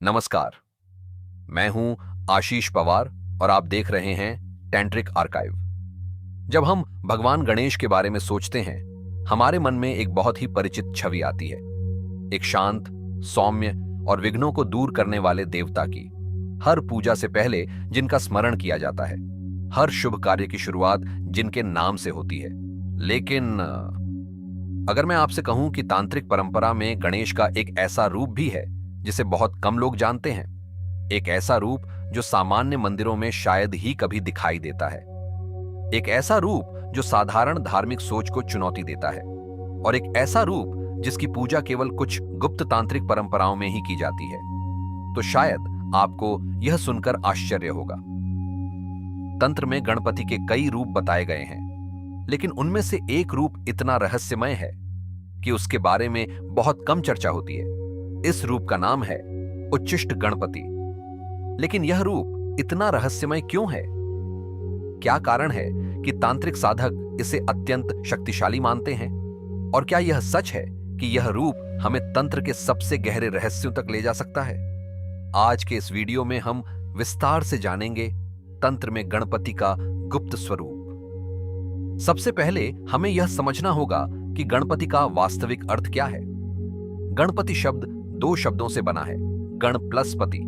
नमस्कार। मैं हूं आशीष पवार और आप देख रहे हैं टैंट्रिक आर्काइव। जब हम भगवान गणेश के बारे में सोचते हैं, हमारे मन में एक बहुत ही परिचित छवि आती है। एक शांत, सौम्य और विघ्नों को दूर करने वाले देवता की, हर पूजा से पहले जिनका स्मरण किया जाता है, हर शुभ कार्य की शुरुआत जिनके नाम से होती है। लेकिन अगर मैं आपसे कहूं कि तांत्रिक परंपरा में गणेश का एक ऐसा रूप भी है जिसे बहुत कम लोग जानते हैं, एक ऐसा रूप जो सामान्य मंदिरों में शायद ही कभी दिखाई देता है, एक ऐसा रूप जो साधारण धार्मिक सोच को चुनौती देता है, और एक ऐसा रूप जिसकी पूजा केवल कुछ गुप्त तांत्रिक परंपराओं में ही की जाती है, तो शायद आपको यह सुनकर आश्चर्य होगा। तंत्र में गणपति के कई रूप बताए गए हैं, लेकिन उनमें से एक रूप इतना रहस्यमय है कि उसके बारे में बहुत कम चर्चा होती है। इस रूप का नाम है उच्छिष्ट गणपति। लेकिन यह रूप इतना रहस्यमय क्यों है? क्या कारण है कि तांत्रिक साधक इसे अत्यंत शक्तिशाली मानते हैं? और क्या यह सच है कि यह रूप हमें तंत्र के सबसे गहरे रहस्यों तक ले जा सकता है? आज के इस वीडियो में हम विस्तार से जानेंगे तंत्र में गणपति का गुप्त स्वरूप। सबसे पहले हमें यह समझना होगा कि गणपति का वास्तविक अर्थ क्या है। गणपति शब्द दो शब्दों से बना है, गण प्लस पति।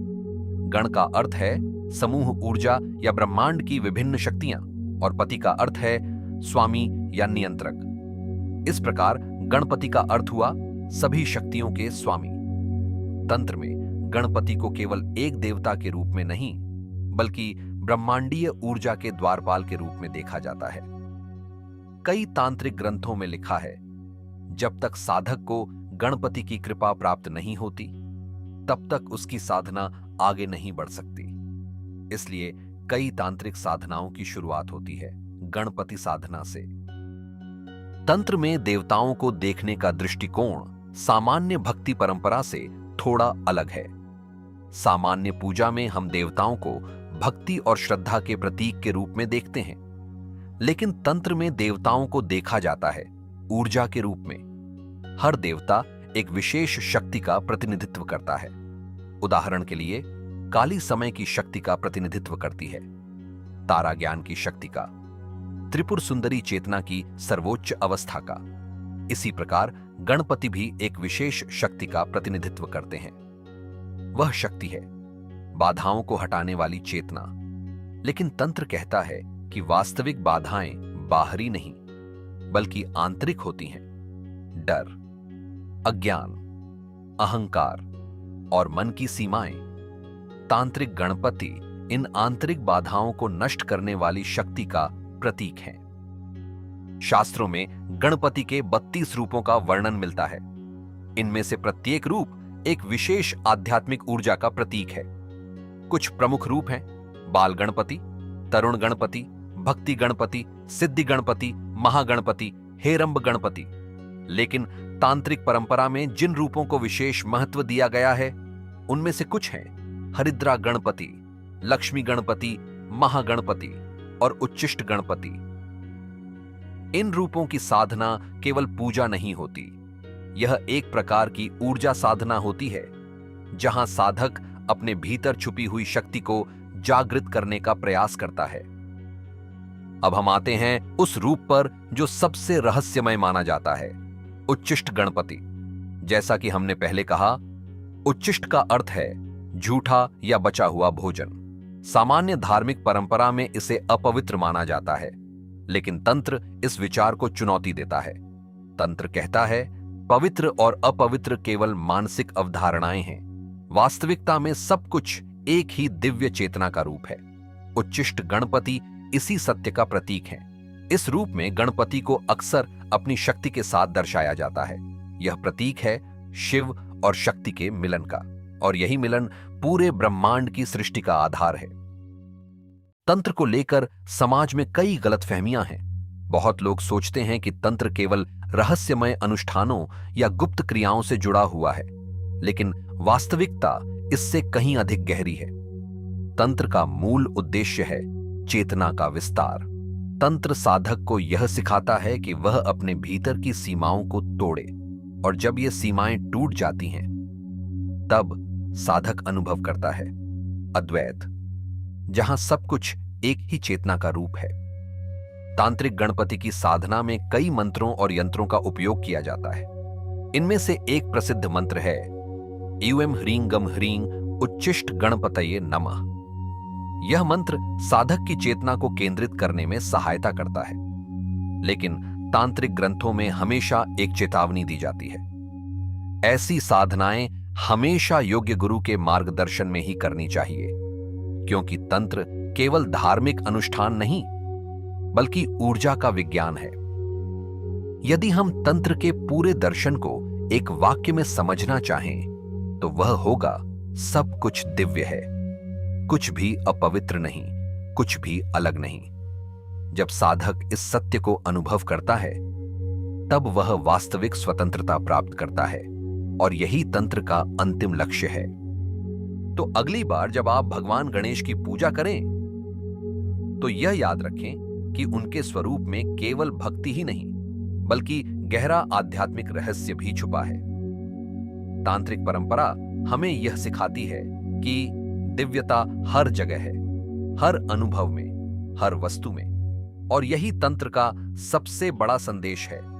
गण का अर्थ है समूह ऊर्जा या ब्रह्मांड की विभिन्न शक्तियां, और पति का अर्थ है स्वामी या नियंत्रक। इस प्रकार गणपति का अर्थ हुआ सभी शक्तियों के स्वामी। तंत्र में गणपति को केवल एक देवता के रूप में नहीं, बल्कि ब्रह्मांडीय ऊर्जा के द्वारपाल के रूप में देखा जाता है। कई तांत्रिक ग्रंथों में लिखा है, जब तक साधक को गणपति की कृपा प्राप्त नहीं होती, तब तक उसकी साधना आगे नहीं बढ़ सकती। इसलिए कई तांत्रिक साधनाओं की शुरुआत होती है गणपति साधना से। तंत्र में देवताओं को देखने का दृष्टिकोण सामान्य भक्ति परंपरा से थोड़ा अलग है। सामान्य पूजा में हम देवताओं को भक्ति और श्रद्धा के प्रतीक के रूप में देखते हैं, लेकिन तंत्र में देवताओं को देखा जाता है ऊर्जा के रूप में। हर देवता एक विशेष शक्ति का प्रतिनिधित्व करता है। उदाहरण के लिए, काली समय की शक्ति का प्रतिनिधित्व करती है, तारा ज्ञान की शक्ति का, त्रिपुर सुंदरी चेतना की सर्वोच्च अवस्था का। इसी प्रकार गणपति भी एक विशेष शक्ति का प्रतिनिधित्व करते हैं। वह शक्ति है बाधाओं को हटाने वाली चेतना। लेकिन तंत्र कहता है कि वास्तविक बाधाएं बाहरी नहीं, बल्कि आंतरिक होती हैं। डर, अज्ञान, अहंकार और मन की सीमाएं। तांत्रिक गणपति इन आंतरिक बाधाओं को नष्ट करने वाली शक्ति का प्रतीक है। शास्त्रों में गणपति के 32 रूपों का वर्णन मिलता है। इनमें से प्रत्येक रूप एक विशेष आध्यात्मिक ऊर्जा का प्रतीक है। कुछ प्रमुख रूप हैं बाल गणपति, तरुण गणपति, भक्ति गणपति, सिद्धि गणपति, महागणपति, हेरंब गणपति। लेकिन तांत्रिक परंपरा में जिन रूपों को विशेष महत्व दिया गया है, उनमें से कुछ हैं हरिद्रा गणपति, लक्ष्मी गणपति, महागणपति और उच्छिष्ट गणपति। इन रूपों की साधना केवल पूजा नहीं होती, यह एक प्रकार की ऊर्जा साधना होती है, जहां साधक अपने भीतर छुपी हुई शक्ति को जागृत करने का प्रयास करता है। अब हम आते हैं उस रूप पर जो सबसे रहस्यमय माना जाता है, उच्छिष्ट गणपति। जैसा कि हमने पहले कहा, उच्छिष्ट का अर्थ है झूठा या बचा हुआ भोजन। सामान्य धार्मिक परंपरा में इसे अपवित्र माना जाता है, लेकिन तंत्र इस विचार को चुनौती देता है। तंत्र कहता है, पवित्र और अपवित्र केवल मानसिक अवधारणाएं हैं। वास्तविकता में सब कुछ एक ही दिव्य चेतना का रूप है। उच्छिष्ट गणपति इसी सत्य का प्रतीक है। इस रूप में गणपति को अक्सर अपनी शक्ति के साथ दर्शाया जाता है। यह प्रतीक है शिव और शक्ति के मिलन का, और यही मिलन पूरे ब्रह्मांड की सृष्टि का आधार है। तंत्र को लेकर समाज में कई गलतफहमियां हैं। बहुत लोग सोचते हैं कि तंत्र केवल रहस्यमय अनुष्ठानों या गुप्त क्रियाओं से जुड़ा हुआ है, लेकिन वास्तविकता इससे कहीं अधिक गहरी है। तंत्र का मूल उद्देश्य है चेतना का विस्तार। तंत्र साधक को यह सिखाता है कि वह अपने भीतर की सीमाओं को तोड़े, और जब ये सीमाएं टूट जाती हैं, तब साधक अनुभव करता है अद्वैत, जहां सब कुछ एक ही चेतना का रूप है। तांत्रिक गणपति की साधना में कई मंत्रों और यंत्रों का उपयोग किया जाता है। इनमें से एक प्रसिद्ध मंत्र है यूएम ह्रीं गम ह्रीं उच्चिष्ट गणपतये नमः। यह मंत्र साधक की चेतना को केंद्रित करने में सहायता करता है, लेकिन तांत्रिक ग्रंथों में हमेशा एक चेतावनी दी जाती है। ऐसी साधनाएं हमेशा योग्य गुरु के मार्गदर्शन में ही करनी चाहिए, क्योंकि तंत्र केवल धार्मिक अनुष्ठान नहीं, बल्कि ऊर्जा का विज्ञान है। यदि हम तंत्र के पूरे दर्शन को एक वाक्य में समझना चाहें, तो वह होगा सब कुछ दिव्य है, कुछ भी अपवित्र नहीं, कुछ भी अलग नहीं। जब साधक इस सत्य को अनुभव करता है, तब वह वास्तविक स्वतंत्रता प्राप्त करता है, और यही तंत्र का अंतिम लक्ष्य है। तो अगली बार जब आप भगवान गणेश की पूजा करें, तो यह याद रखें कि उनके स्वरूप में केवल भक्ति ही नहीं, बल्कि गहरा आध्यात्मिक रहस्य भी छुपा है। तांत्रिक परंपरा हमें यह सिखाती है कि दिव्यता हर जगह है, हर अनुभव में, हर वस्तु में, और यही तंत्र का सबसे बड़ा संदेश है।